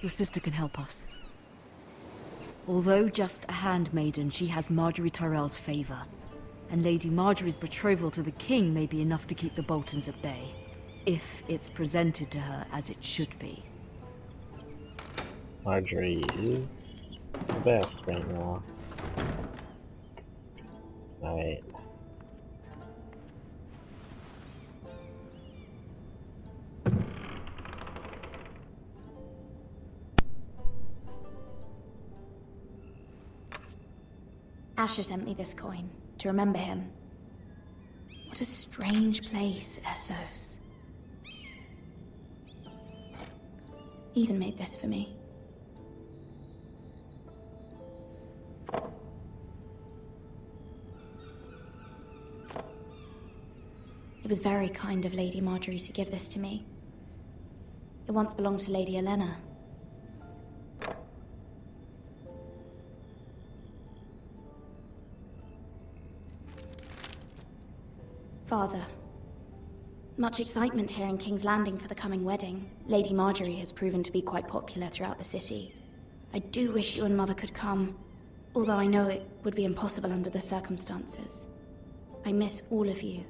Your sister can help us. Although just a handmaiden, she has Marjorie Tyrell's favor. And Lady Marjorie's betrothal to the king may be enough to keep the Boltons at bay. If it's presented to her as it should be. Marjorie is the best right now. Alright. Asher sent me this coin, to remember him. What a strange place, Essos. Ethan made this for me. It was very kind of Lady Marjorie to give this to me. It once belonged to Lady Elena. Father. Much excitement here in King's Landing for the coming wedding. Lady Marjorie has proven to be quite popular throughout the city. I do wish you and Mother could come, although I know it would be impossible under the circumstances. I miss all of you,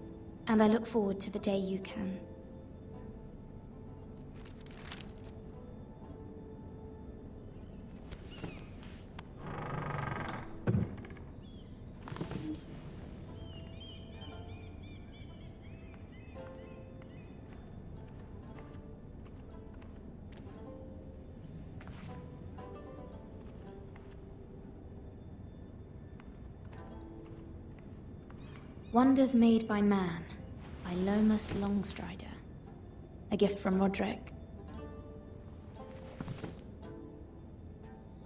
and I look forward to the day you can. Wonders Made by Man, by Lomas Longstrider. A gift from Roderick.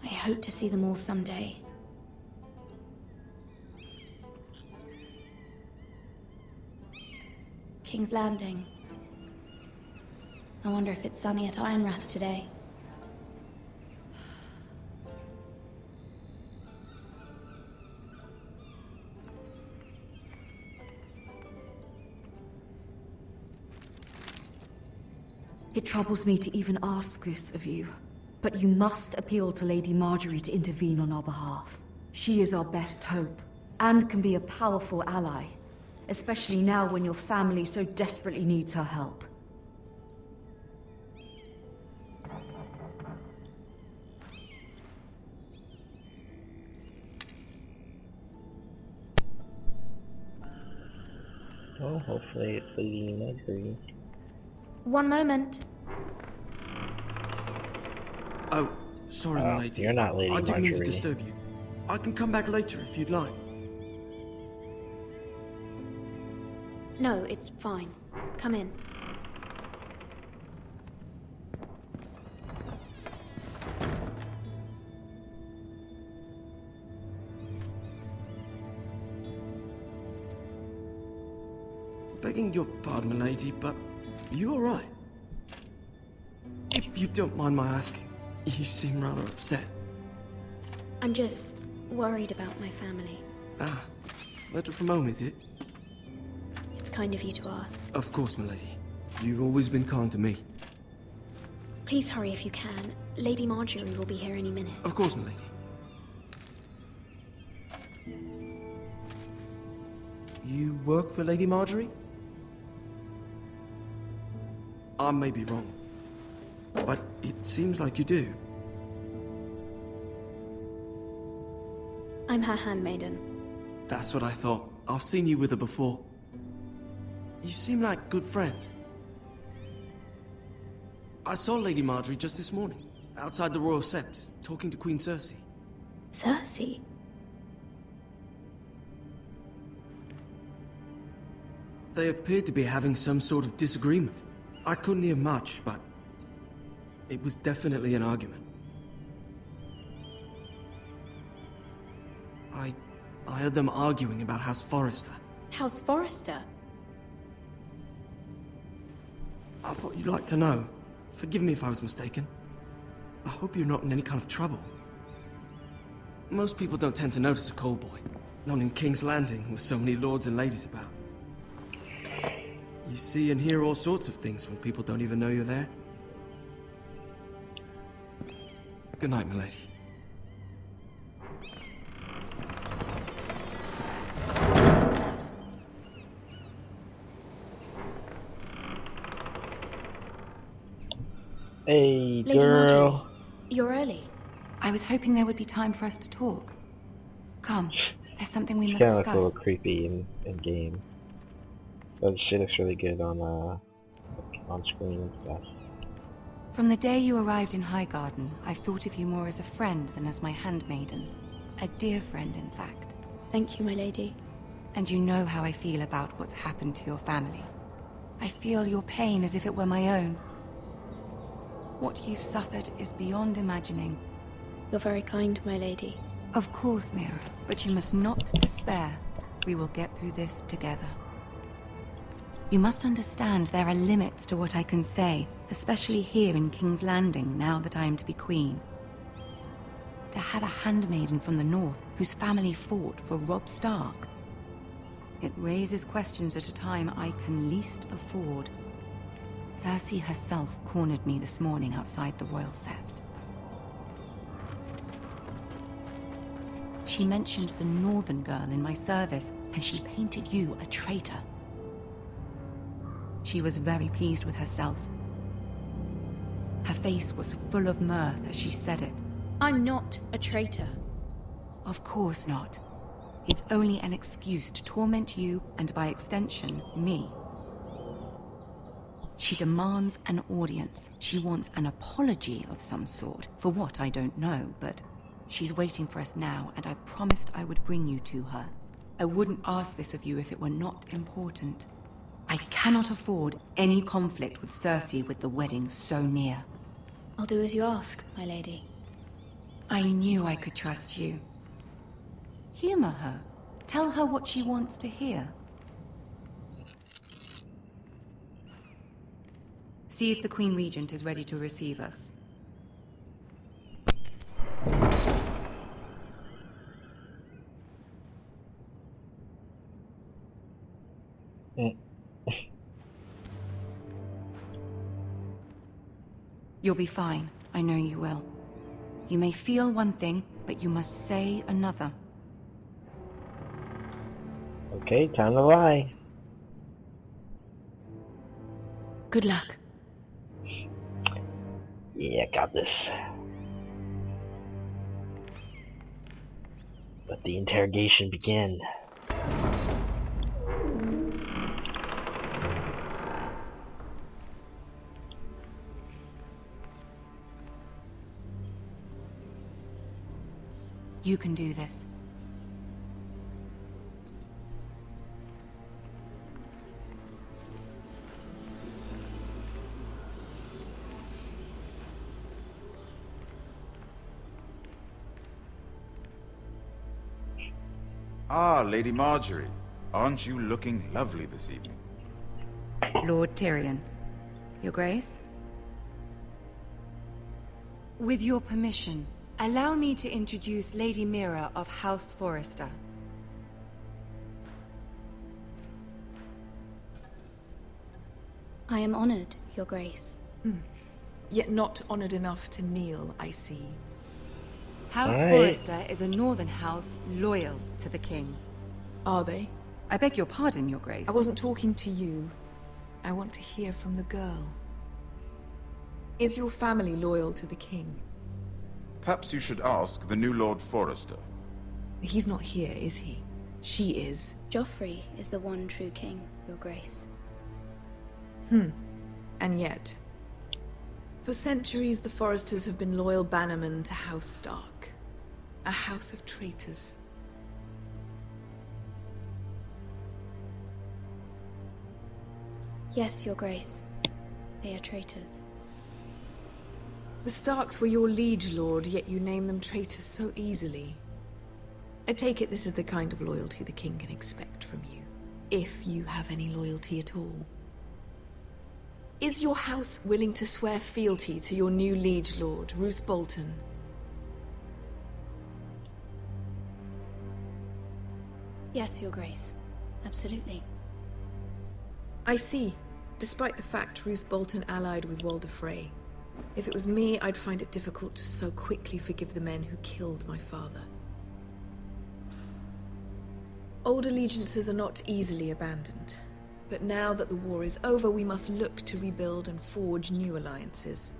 I hope to see them all someday. King's Landing. I wonder if it's sunny at Ironrath today. It troubles me to even ask this of you, but you must appeal to Lady Marjorie to intervene on our behalf. She is our best hope, and can be a powerful ally, especially now when your family so desperately needs her help. Well, hopefully it's Lady Marjorie. One moment. Oh, sorry, my lady. You're not Lady I didn't mean to Marjorie. disturb you. I can come back later if you'd like. No, it's fine. Come in. Begging your pardon, my lady, but you all right? If you don't mind my asking, you seem rather upset. I'm just worried about my family. Ah, letter from home, is it? It's kind of you to ask. Of course, my lady. You've always been kind to me. Please hurry if you can. Lady Marjorie will be here any minute. Of course, my lady. You work for Lady Marjorie? I may be wrong, but it seems like you do. I'm her handmaiden. That's what I thought. I've seen you with her before. You seem like good friends. I saw Lady Marjorie just this morning, outside the Royal Sept, talking to Queen Cersei. Cersei? They appeared to be having some sort of disagreement. I couldn't hear much, but it was definitely an argument. I heard them arguing about House Forrester. House Forrester? I thought you'd like to know. Forgive me if I was mistaken. I hope you're not in any kind of trouble. Most people don't tend to notice a call boy, not in King's Landing with so many lords and ladies about. You see and hear all sorts of things when people don't even know you're there. Good night, milady. Hey, Lady girl. Marjorie, you're early. I was hoping there would be time for us to talk. Come, there's something we She must kinda looks a little discuss. creepy in game. But she looks really good on screen and stuff. From the day you arrived in Highgarden, I've thought of you more as a friend than as my handmaiden. A dear friend, in fact. Thank you, my lady. And you know how I feel about what's happened to your family. I feel your pain as if it were my own. What you've suffered is beyond imagining. You're very kind, my lady. Of course, Mira, but you must not despair. We will get through this together. You must understand there are limits to what I can say, especially here in King's Landing, now that I am to be queen. To have a handmaiden from the north whose family fought for Robb Stark. It raises questions at a time I can least afford. Cersei herself cornered me this morning outside the Royal Sept. She mentioned the northern girl in my service, and she painted you a traitor. She was very pleased with herself. Her face was full of mirth as she said it. I'm not a traitor. Of course not. It's only an excuse to torment you, and by extension, me. She demands an audience. She wants an apology of some sort, for what I don't know, but she's waiting for us now, and I promised I would bring you to her. I wouldn't ask this of you if it were not important. I cannot afford any conflict with Cersei with the wedding so near. I'll do as you ask, my lady. I knew I could trust you. Humor her. Tell her what she wants to hear. See if the Queen Regent is ready to receive us. You'll be fine. I know you will. You may feel one thing, but you must say another. Okay, time to lie. Good luck. Yeah, got this. Let the interrogation begin. You can do this. Ah, Lady Marjorie. Aren't you looking lovely this evening? Lord Tyrion. Your Grace? With your permission, allow me to introduce Lady Mira of House Forrester. I am honored, Your Grace. Yet not honored enough to kneel, I see. House Aye. Forrester is a northern house loyal to the king. Are they? I beg your pardon, Your Grace. I wasn't talking to you. I want to hear from the girl. Is your family loyal to the king? Perhaps you should ask the new Lord Forrester. He's not here, is he? She is. Joffrey is the one true king, Your Grace. And yet, for centuries the Forresters have been loyal bannermen to House Stark. A house of traitors. Yes, Your Grace. They are traitors. The Starks were your liege lord, yet you name them traitors so easily. I take it this is the kind of loyalty the king can expect from you, if you have any loyalty at all. Is your house willing to swear fealty to your new liege lord, Roose Bolton? Yes, Your Grace. Absolutely. I see. Despite the fact Roose Bolton allied with Walder Frey, If it was me, I'd find it difficult to so quickly forgive the men who killed my father. Old allegiances are not easily abandoned. But now that the war is over, we must look to rebuild and forge new alliances.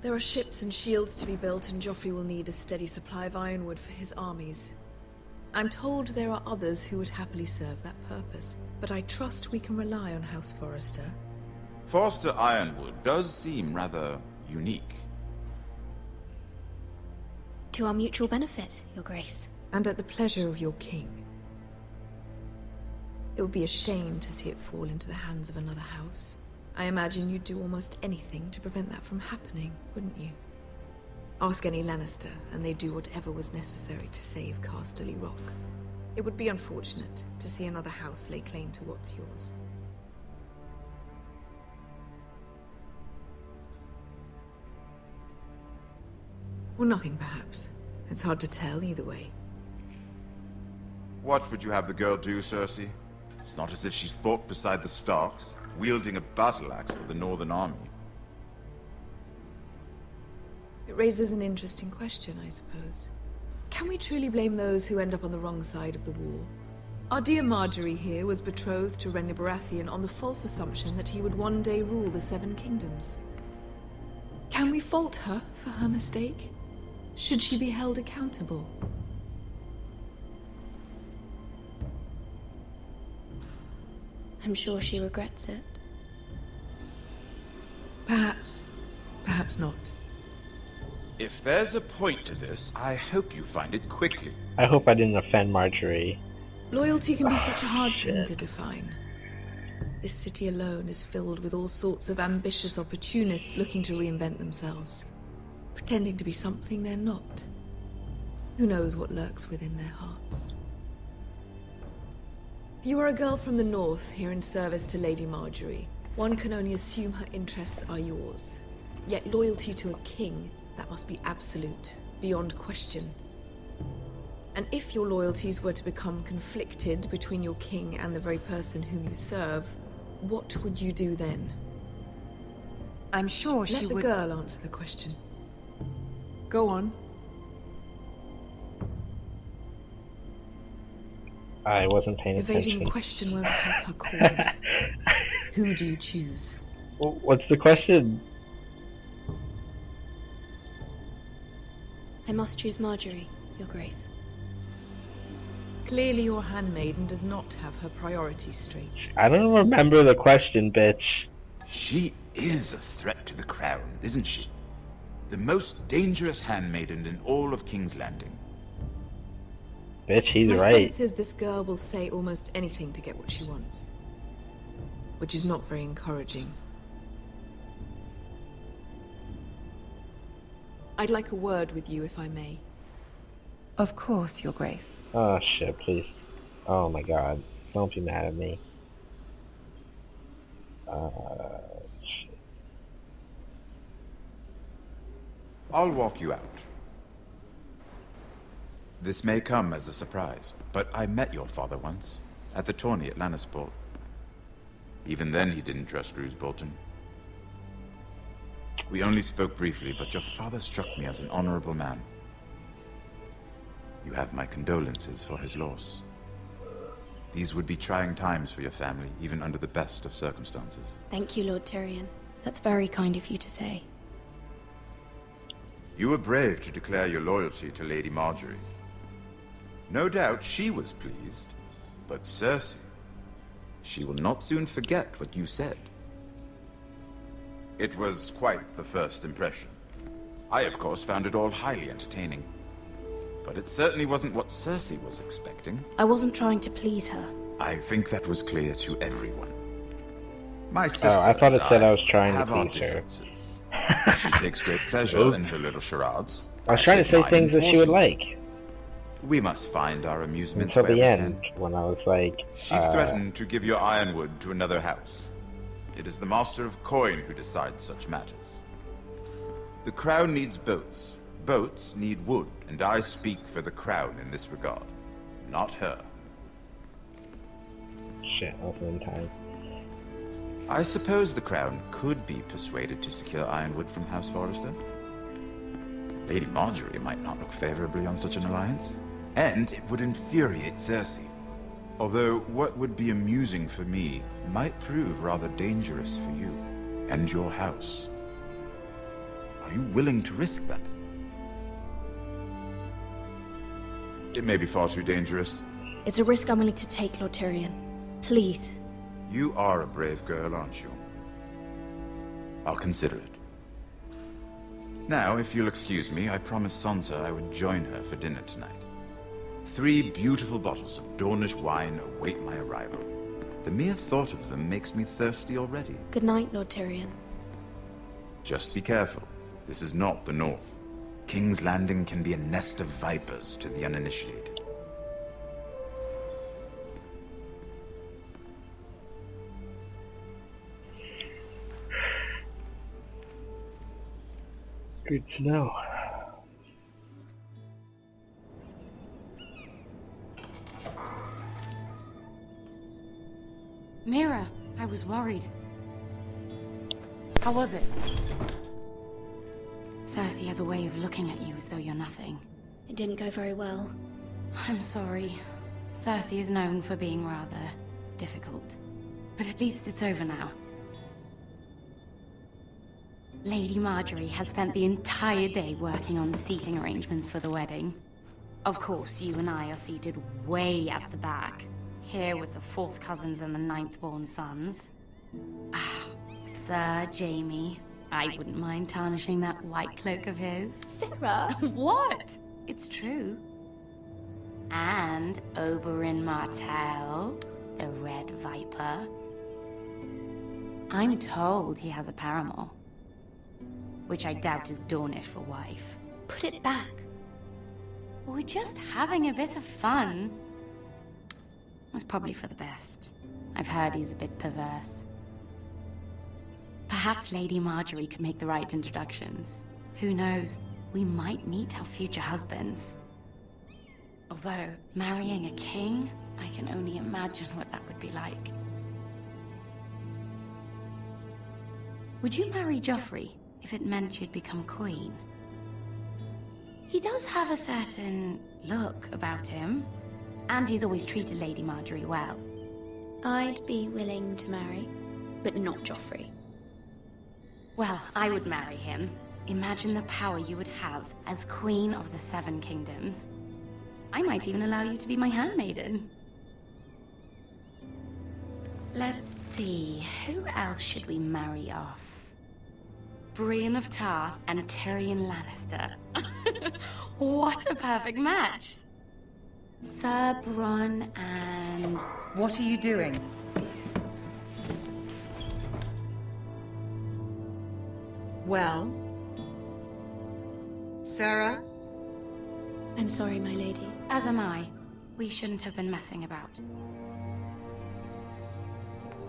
There are ships and shields to be built, and Joffrey will need a steady supply of ironwood for his armies. I'm told there are others who would happily serve that purpose, but I trust we can rely on House Forrester. Forster Ironwood does seem rather unique. To our mutual benefit, Your Grace. And at the pleasure of your king. It would be a shame to see it fall into the hands of another house. I imagine you'd do almost anything to prevent that from happening, wouldn't you? Ask any Lannister, and they'd do whatever was necessary to save Casterly Rock. It would be unfortunate to see another house lay claim to what's yours. Or nothing, perhaps. It's hard to tell either way. What would you have the girl do, Cersei? It's not as if she fought beside the Starks, wielding a battle axe for the Northern Army. It raises an interesting question, I suppose. Can we truly blame those who end up on the wrong side of the war? Our dear Marjorie here was betrothed to Renly Baratheon on the false assumption that he would one day rule the Seven Kingdoms. Can we fault her for her mistake? Should she be held accountable? I'm sure she regrets it. Perhaps. Perhaps not. If there's a point to this, I hope you find it quickly. I hope I didn't offend Marjorie. Loyalty can be such a hard thing shit. to define. This city alone is filled with all sorts of ambitious opportunists looking to reinvent themselves, pretending to be something they're not. Who knows what lurks within their hearts? You are a girl from the north, here in service to Lady Marjorie. One can only assume her interests are yours. Yet loyalty to a king, that must be absolute, beyond question. And if your loyalties were to become conflicted between your king and the very person whom you serve, what would you do then? I'm sure she Let the would... girl answer the question. Go on. I wasn't paying Evading attention. the question won't help her cause. Who do you choose? What's the question? I must choose Marjorie, Your Grace. Clearly your handmaiden does not have her priorities straight. I don't remember the question, bitch. She is a threat to the crown, isn't she? The most dangerous handmaiden in all of King's Landing. Bitch, he's My right. sense is this girl will say almost anything to get what she wants. Which is not very encouraging. I'd like a word with you, if I may. Of course, Your Grace. Oh shit, please. Oh my god. Don't be mad at me. Shit. I'll walk you out. This may come as a surprise, but I met your father once, at the tourney at Lannisport. Even then he didn't trust Roose Bolton. We only spoke briefly, but your father struck me as an honorable man. You have my condolences for his loss. These would be trying times for your family, even under the best of circumstances. Thank you, Lord Tyrion. That's very kind of you to say. You were brave to declare your loyalty to Lady Marjorie. No doubt she was pleased, but Cersei, she will not soon forget what you said. It was quite the first impression. I, of course, found it all highly entertaining. But it certainly wasn't what Cersei was expecting. I wasn't trying to please her. I think that was clear to everyone. My sister I thought it and said I was trying to have our please her. differences. She takes great pleasure in her little charades. I was trying to take say mine things in that she would fortune. like. We must find our amusements Until where the we end, can. when I was like, She threatened to give your ironwood to another house. It is the Master of Coin who decides such matters. The crown needs boats. Boats need wood, and I speak for the crown in this regard, not her. shit, I wasn't in time. I suppose the Crown could be persuaded to secure Ironwood from House Forrester. Lady Marjorie might not look favorably on such an alliance, and it would infuriate Cersei. Although what would be amusing for me might prove rather dangerous for you and your house. Are you willing to risk that? It may be far too dangerous. It's a risk I'm willing to take, Lord Tyrion. Please. You are a brave girl, aren't you? I'll consider it. Now, if you'll excuse me, I promised Sansa I would join her for dinner tonight. 3 beautiful bottles of Dornish wine await my arrival. The mere thought of them makes me thirsty already. Good night, Lord Tyrion. Just be careful. This is not the North. King's Landing can be a nest of vipers to the uninitiated. Good to know. Mira, I was worried. How was it? Cersei has a way of looking at you as though you're nothing. It didn't go very well. I'm sorry. Cersei is known for being rather difficult. But at least it's over now. Lady Marjorie has spent the entire day working on seating arrangements for the wedding. Of course, you and I are seated way at the back, here with the 4th cousins and the 9th-born sons. Ah, Sir Jaime. I wouldn't mind tarnishing that white cloak of his. Sarah! What? It's true. And Oberyn Martell, the Red Viper. I'm told he has a paramour, which I doubt is Dornish for wife. Put it back. We're just having a bit of fun. That's probably for the best. I've heard he's a bit perverse. Perhaps Lady Marjorie could make the right introductions. Who knows? We might meet our future husbands. Although, marrying a king, I can only imagine what that would be like. Would you marry Joffrey if it meant you'd become queen? He does have a certain look about him, and he's always treated Lady Marjorie well. I'd be willing to marry, but not Joffrey. Well, I would marry him. Imagine the power you would have as Queen of the 7 Kingdoms. I might even allow you to be my handmaiden. Let's see, who else should we marry off? Brienne of Tarth and Tyrion Lannister. What a perfect match! Sir Bronn and... What are you doing? Well? Sarah? I'm sorry, my lady. As am I. We shouldn't have been messing about.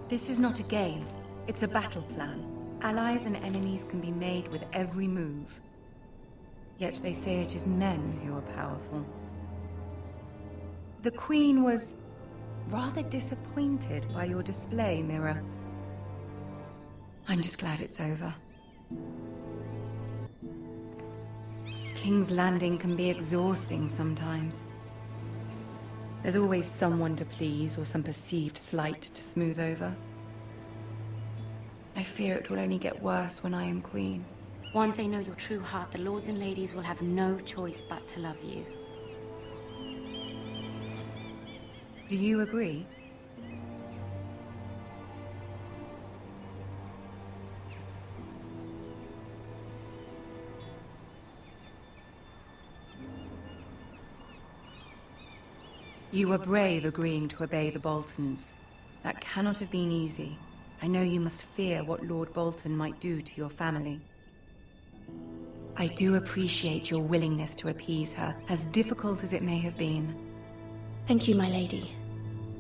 This is not a game. It's a battle plan. Allies and enemies can be made with every move. Yet they say it is men who are powerful. The Queen was rather disappointed by your display, Mira. I'm just glad it's over. King's Landing can be exhausting sometimes. There's always someone to please or some perceived slight to smooth over. I fear it will only get worse when I am queen. Once they know your true heart, the lords and ladies will have no choice but to love you. Do you agree? You were brave agreeing to obey the Boltons. That cannot have been easy. I know you must fear what Lord Bolton might do to your family. I do appreciate your willingness to appease her, as difficult as it may have been. Thank you, my lady.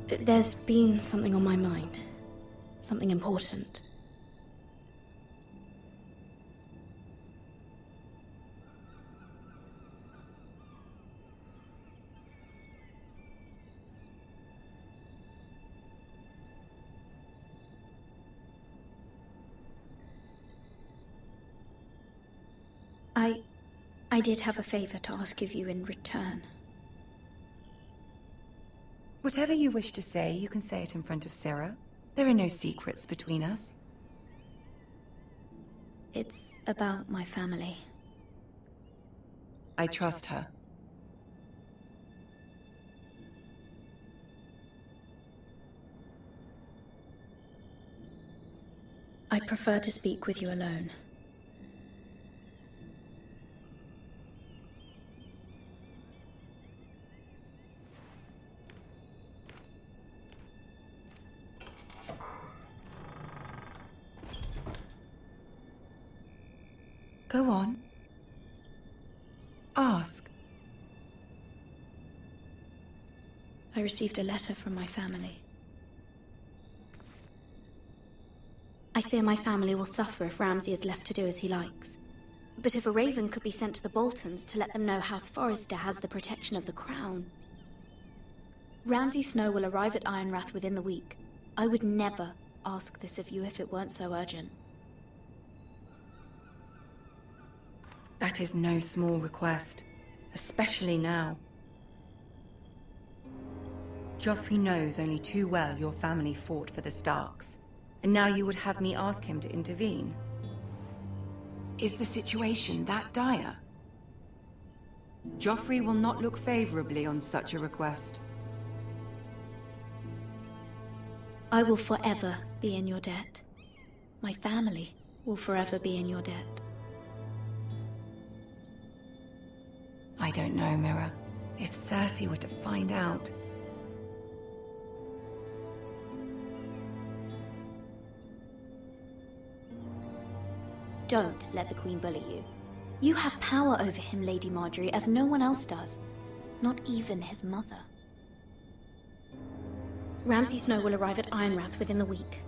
There's been something on my mind. Something important. I did have a favor to ask of you in return. Whatever you wish to say, you can say it in front of Sarah. There are no secrets between us. It's about my family. I trust her. I prefer to speak with you alone. Go on. Ask. I received a letter from my family. I fear my family will suffer if Ramsay is left to do as he likes. But if a raven could be sent to the Boltons to let them know House Forrester has the protection of the crown. Ramsay Snow will arrive at Ironrath within the week. I would never ask this of you if it weren't so urgent. That is no small request, especially now. Joffrey knows only too well your family fought for the Starks, and now you would have me ask him to intervene. Is the situation that dire? Joffrey will not look favorably on such a request. I will forever be in your debt. My family will forever be in your debt. I don't know, Mira. If Cersei were to find out... Don't let the Queen bully you. You have power over him, Lady Marjorie, as no one else does. Not even his mother. Ramsay Snow will arrive at Ironrath within the week.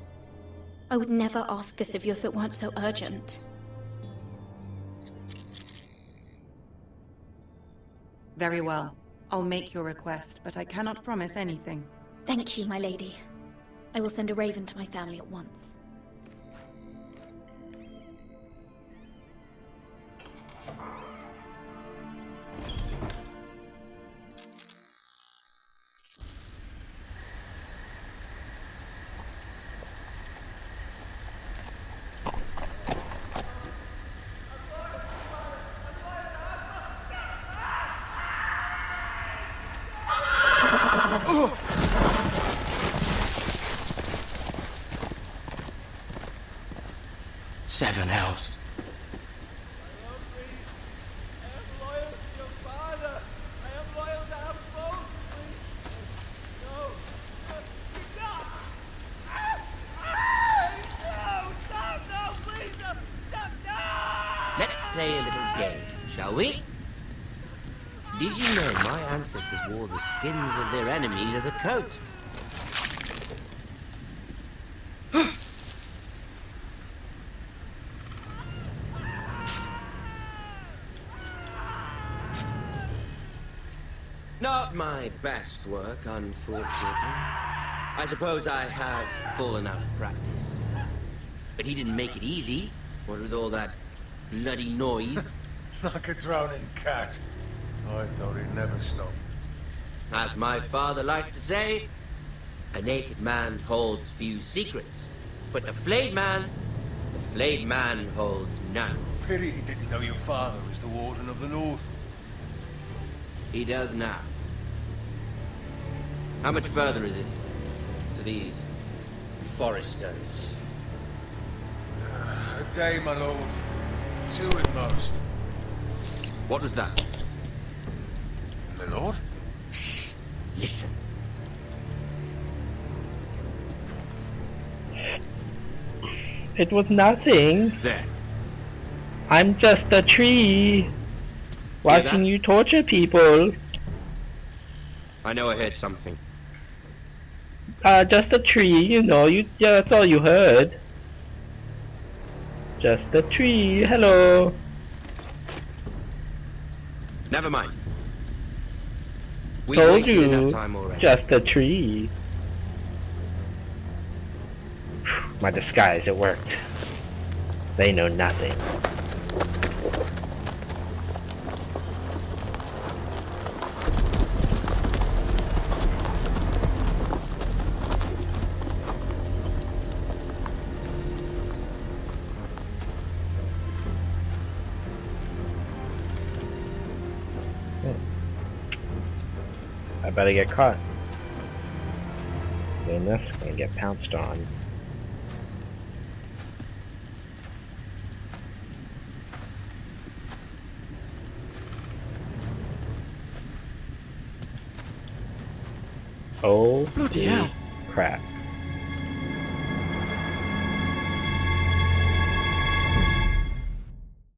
I would never ask this of you if it weren't so urgent. Very well. I'll make your request, but I cannot promise anything. Thank you, my lady. I will send a raven to my family at once. Seven hells. Let's play a little game, shall we? Did you know my ancestors wore the skins of their enemies as a coat? Not my best work, unfortunately. I suppose I have fallen out of practice. But he didn't make it easy, what with all that bloody noise. Like a drowning cat. I thought he'd never stop. As my father likes to say, a naked man holds few secrets. But the flayed man holds none. Pity he didn't know your father was the Warden of the North. He does now. How much further is it to these foresters? A day, my lord. 2 at most. What was that? My lord? Shh! Listen. It was nothing. There. I'm just a tree. Watching you torture people. I know I heard something. Just a tree, you know, yeah, that's all you heard. Just a tree, hello. Never mind. We've Told wasted you, enough time already. just a tree. My disguise, it worked. They know nothing. better get caught. Doing this, gonna get pounced on. Oh, Bloody hell. crap.